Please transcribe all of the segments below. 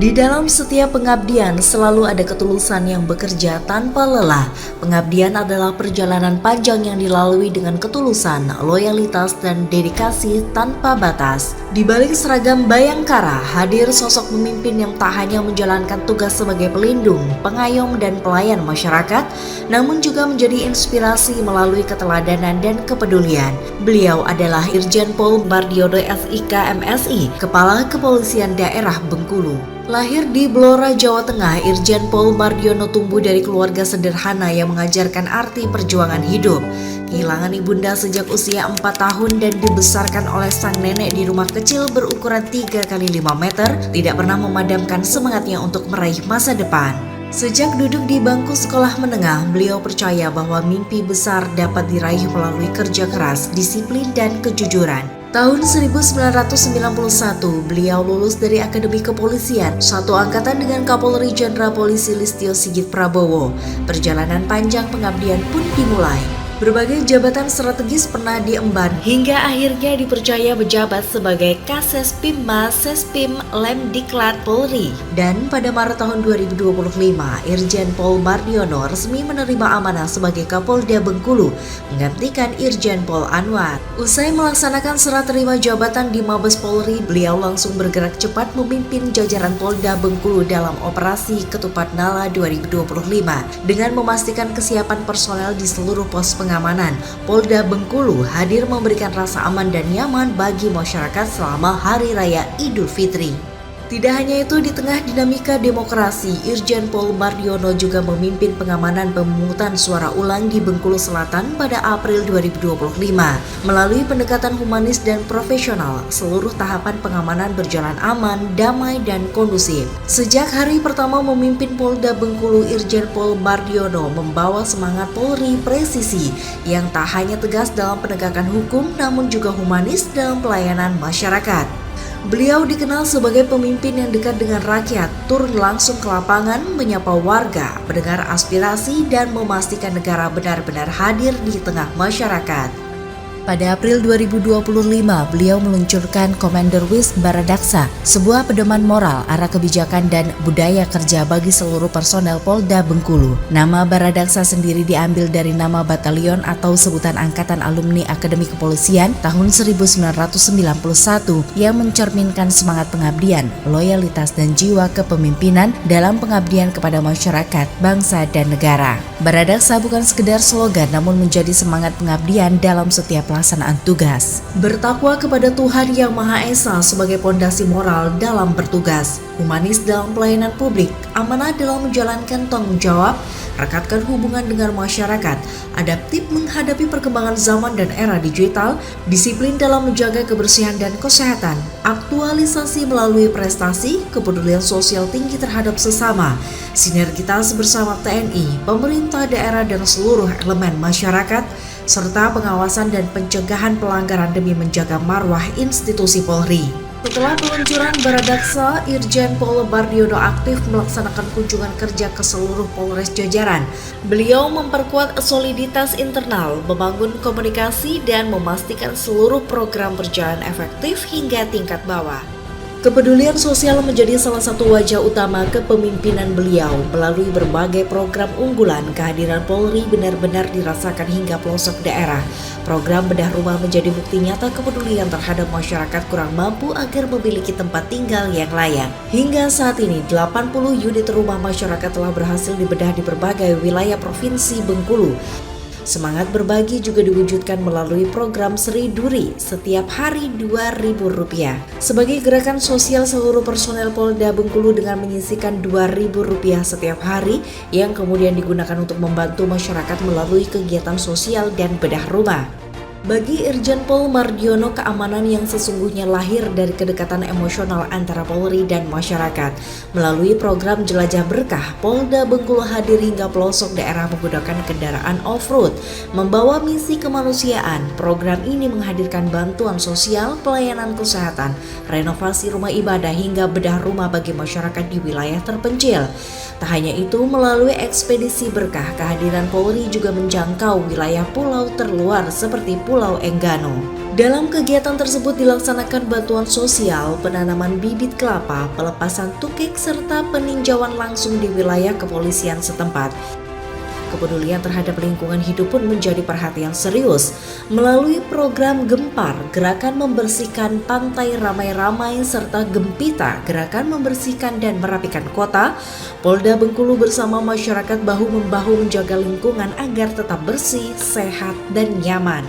Di dalam setiap pengabdian selalu ada ketulusan yang bekerja tanpa lelah. Pengabdian adalah perjalanan panjang yang dilalui dengan ketulusan, loyalitas, dan dedikasi tanpa batas. Di balik seragam Bayangkara, hadir sosok pemimpin yang tak hanya menjalankan tugas sebagai pelindung, pengayom, dan pelayan masyarakat, namun juga menjadi inspirasi melalui keteladanan dan kepedulian. Beliau adalah Irjen Pol Mardiono SIK MSI, Kepala Kepolisian Daerah Bengkulu. Lahir di Blora, Jawa Tengah, Irjen Pol Mardiono tumbuh dari keluarga sederhana yang mengajarkan arti perjuangan hidup. Kehilangan ibunda sejak usia 4 tahun dan dibesarkan oleh sang nenek di rumah kecil berukuran 3x5 meter, tidak pernah memadamkan semangatnya untuk meraih masa depan. Sejak duduk di bangku sekolah menengah, beliau percaya bahwa mimpi besar dapat diraih melalui kerja keras, disiplin, dan kejujuran. Tahun 1991, beliau lulus dari Akademi Kepolisian, satu angkatan dengan Kapolri Jenderal Polisi Listio Sigit Prabowo. Perjalanan panjang pengabdian pun dimulai. Berbagai jabatan strategis pernah diemban hingga akhirnya dipercaya menjabat sebagai Kasespim Sespim Lemdiklat Polri. Dan pada Maret tahun 2025, Irjen Pol Mardiono resmi menerima amanah sebagai Kapolda Bengkulu, menggantikan Irjen Pol Anwar. Usai melaksanakan serah terima jabatan di Mabes Polri, beliau langsung bergerak cepat memimpin jajaran Polda Bengkulu dalam operasi Ketupat Nala 2025 dengan memastikan kesiapan personel di seluruh pos pengamanan. Polda Bengkulu hadir memberikan rasa aman dan nyaman bagi masyarakat selama Hari Raya Idul Fitri. Tidak hanya itu, di tengah dinamika demokrasi, Irjen Pol Mardiono juga memimpin pengamanan pemungutan suara ulang di Bengkulu Selatan pada April 2025. Melalui pendekatan humanis dan profesional, seluruh tahapan pengamanan berjalan aman, damai, dan kondusif. Sejak hari pertama memimpin Polda Bengkulu, Irjen Pol Mardiono membawa semangat Polri presisi yang tak hanya tegas dalam penegakan hukum, namun juga humanis dalam pelayanan masyarakat. Beliau dikenal sebagai pemimpin yang dekat dengan rakyat, turun langsung ke lapangan, menyapa warga, mendengar aspirasi, dan memastikan negara benar-benar hadir di tengah masyarakat. Pada April 2025, beliau meluncurkan Commander Wis Baradaksa, sebuah pedoman moral, arah kebijakan, dan budaya kerja bagi seluruh personel Polda Bengkulu. Nama Baradaksa sendiri diambil dari nama batalion atau sebutan Angkatan Alumni Akademi Kepolisian tahun 1991 yang mencerminkan semangat pengabdian, loyalitas, dan jiwa kepemimpinan dalam pengabdian kepada masyarakat, bangsa, dan negara. Baradaksa bukan sekedar slogan, namun menjadi semangat pengabdian dalam setiap pelaksanaan tugas. Bertakwa kepada Tuhan Yang Maha Esa sebagai pondasi moral dalam bertugas, humanis dalam pelayanan publik, amanah dalam menjalankan tanggung jawab, rekatkan hubungan dengan masyarakat, adaptif menghadapi perkembangan zaman dan era digital, disiplin dalam menjaga kebersihan dan kesehatan, aktualisasi melalui prestasi, kepedulian sosial tinggi terhadap sesama, sinergitas bersama TNI, pemerintah daerah, dan seluruh elemen masyarakat, serta pengawasan dan pencegahan pelanggaran demi menjaga marwah institusi Polri. Setelah peluncuran Baradaksa, Irjen Pol Mardiono aktif melaksanakan kunjungan kerja ke seluruh Polres jajaran. Beliau memperkuat soliditas internal, membangun komunikasi, dan memastikan seluruh program berjalan efektif hingga tingkat bawah. Kepedulian sosial menjadi salah satu wajah utama kepemimpinan beliau. Melalui berbagai program unggulan, kehadiran Polri benar-benar dirasakan hingga pelosok daerah. Program bedah rumah menjadi bukti nyata kepedulian terhadap masyarakat kurang mampu agar memiliki tempat tinggal yang layak. Hingga saat ini, 80 unit rumah masyarakat telah berhasil dibedah di berbagai wilayah Provinsi Bengkulu. Semangat berbagi juga diwujudkan melalui program Sri Duri setiap hari Rp2.000 sebagai gerakan sosial seluruh personel Polda Bengkulu dengan menyisihkan Rp2.000 setiap hari yang kemudian digunakan untuk membantu masyarakat melalui kegiatan sosial dan bedah rumah. Bagi Irjen Pol Mardiono, keamanan yang sesungguhnya lahir dari kedekatan emosional antara Polri dan masyarakat. Melalui program Jelajah Berkah, Polda Bengkulu hadir hingga pelosok daerah menggunakan kendaraan off-road, membawa misi kemanusiaan. Program ini menghadirkan bantuan sosial, pelayanan kesehatan, renovasi rumah ibadah, hingga bedah rumah bagi masyarakat di wilayah terpencil. Tak hanya itu, melalui ekspedisi berkah, kehadiran Polri juga menjangkau wilayah pulau terluar seperti Pulau Enggano. Dalam kegiatan tersebut dilaksanakan bantuan sosial, penanaman bibit kelapa, pelepasan tukik, serta peninjauan langsung di wilayah kepolisian setempat. Kepedulian terhadap lingkungan hidup pun menjadi perhatian serius. Melalui program Gempar, gerakan membersihkan pantai ramai-ramai, serta Gempita, gerakan membersihkan dan merapikan kota, Polda Bengkulu bersama masyarakat bahu-membahu menjaga lingkungan agar tetap bersih, sehat, dan nyaman.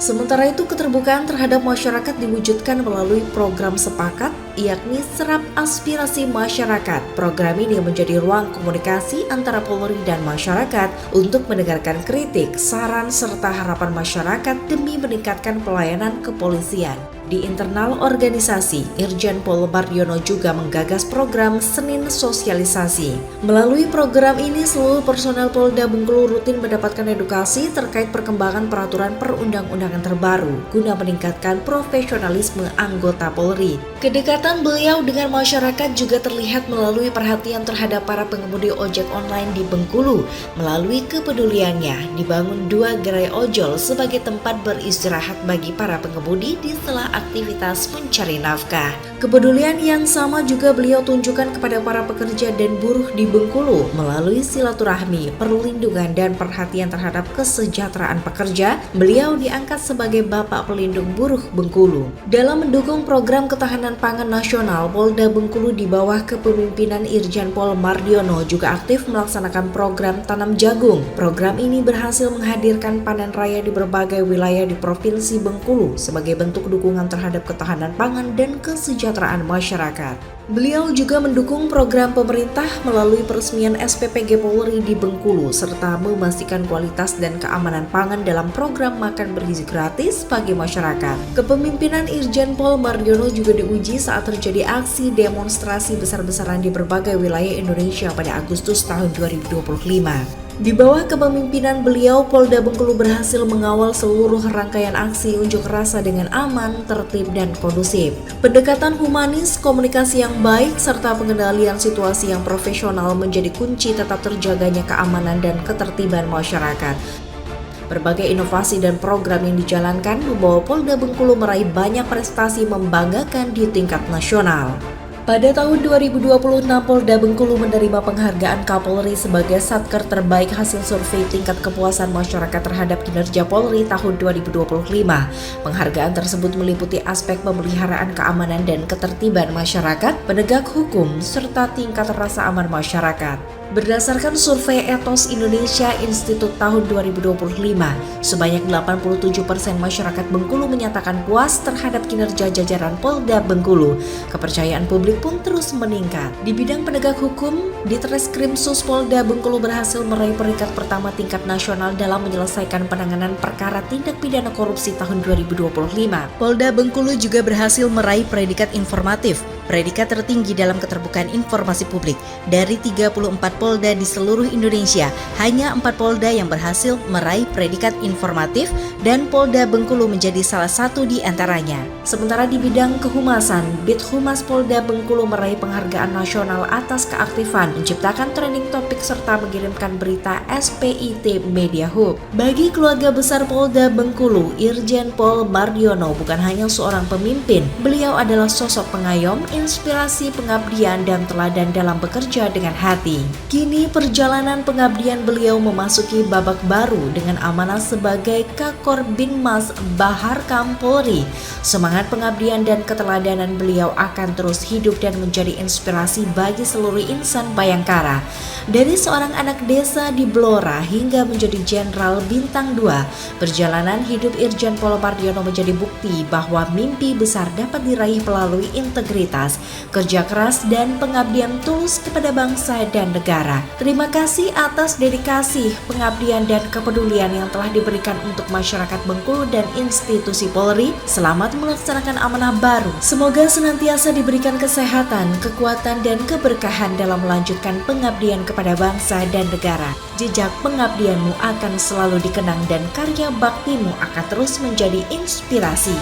Sementara itu, keterbukaan terhadap masyarakat diwujudkan melalui program Sepakat, yakni Serap Aspirasi Masyarakat. Program ini menjadi ruang komunikasi antara Polri dan masyarakat untuk mendengarkan kritik, saran, serta harapan masyarakat demi meningkatkan pelayanan kepolisian. Di internal organisasi, Irjen Pol Mardiono juga menggagas program Senin Sosialisasi. Melalui program ini, seluruh personel Polda Bengkulu rutin mendapatkan edukasi terkait perkembangan peraturan perundang-undangan terbaru guna meningkatkan profesionalisme anggota Polri. Kedekatan beliau dengan masyarakat juga terlihat melalui perhatian terhadap para pengemudi ojek online di Bengkulu. Melalui kepeduliannya, dibangun 2 gerai ojol sebagai tempat beristirahat bagi para pengemudi di sela aktivitas mencari nafkah. Kepedulian yang sama juga beliau tunjukkan kepada para pekerja dan buruh di Bengkulu melalui silaturahmi, perlindungan, dan perhatian terhadap kesejahteraan pekerja. Beliau diangkat sebagai Bapak Pelindung Buruh Bengkulu. Dalam mendukung program ketahanan pangan nasional, Polda Bengkulu di bawah kepemimpinan Irjen Pol Mardiono juga aktif melaksanakan program tanam jagung. Program ini berhasil menghadirkan panen raya di berbagai wilayah di Provinsi Bengkulu sebagai bentuk dukungan terhadap ketahanan pangan dan kesejahteraan masyarakat. Beliau juga mendukung program pemerintah melalui peresmian SPPG Polri di Bengkulu serta memastikan kualitas dan keamanan pangan dalam program makan bergizi gratis bagi masyarakat. Kepemimpinan Irjen Pol Mardiono juga diuji saat terjadi aksi demonstrasi besar-besaran di berbagai wilayah Indonesia pada Agustus tahun 2025. Di bawah kepemimpinan beliau, Polda Bengkulu berhasil mengawal seluruh rangkaian aksi unjuk rasa dengan aman, tertib, dan kondusif. Pendekatan humanis, komunikasi yang baik, serta pengendalian situasi yang profesional menjadi kunci tetap terjaganya keamanan dan ketertiban masyarakat. Berbagai inovasi dan program yang dijalankan membawa Polda Bengkulu meraih banyak prestasi membanggakan di tingkat nasional. Pada tahun 2026, Polda Bengkulu menerima penghargaan Kapolri sebagai Satker terbaik hasil survei tingkat kepuasan masyarakat terhadap kinerja Polri tahun 2025. Penghargaan tersebut meliputi aspek pemeliharaan keamanan dan ketertiban masyarakat, penegak hukum, serta tingkat rasa aman masyarakat. Berdasarkan survei Ethos Indonesia Institute tahun 2025, sebanyak 87% masyarakat Bengkulu menyatakan puas terhadap kinerja jajaran Polda Bengkulu. Kepercayaan publik pun terus meningkat. Di bidang penegak hukum, Ditreskrimsus Polda Bengkulu berhasil meraih peringkat pertama tingkat nasional dalam menyelesaikan penanganan perkara tindak pidana korupsi tahun 2025. Polda Bengkulu juga berhasil meraih predikat informatif, predikat tertinggi dalam keterbukaan informasi publik. Dari 34 Polda di seluruh Indonesia, hanya 4 Polda yang berhasil meraih predikat informatif dan Polda Bengkulu menjadi salah satu di antaranya. Sementara di bidang kehumasan, Bithumas Polda Bengkulu meraih penghargaan nasional atas keaktifan menciptakan trending topik serta mengirimkan berita SPIT Media Hub. Bagi keluarga besar Polda Bengkulu, Irjen Pol Mardiono bukan hanya seorang pemimpin, beliau adalah sosok pengayom, inspirasi, pengabdian, dan teladan dalam bekerja dengan hati. Kini perjalanan pengabdian beliau memasuki babak baru dengan amanah sebagai Kakor Binmas Bahar Polri. Semangat pengabdian dan keteladanan beliau akan terus hidup dan menjadi inspirasi bagi seluruh insan Bayangkara. Dari seorang anak desa di Blora hingga menjadi Jenderal Bintang 2, perjalanan hidup Irjen Pol Mardiono menjadi bukti bahwa mimpi besar dapat diraih melalui integritas, kerja keras, dan pengabdian tulus kepada bangsa dan negara. Terima kasih atas dedikasi, pengabdian, dan kepedulian yang telah diberikan untuk masyarakat Bengkulu dan institusi Polri. Selamat melaksanakan amanah baru. Semoga senantiasa diberikan kesehatan, kekuatan, dan keberkahan dalam melanjutkan pengabdian kepada bangsa dan negara. Jejak pengabdianmu akan selalu dikenang dan karya baktimu akan terus menjadi inspirasi.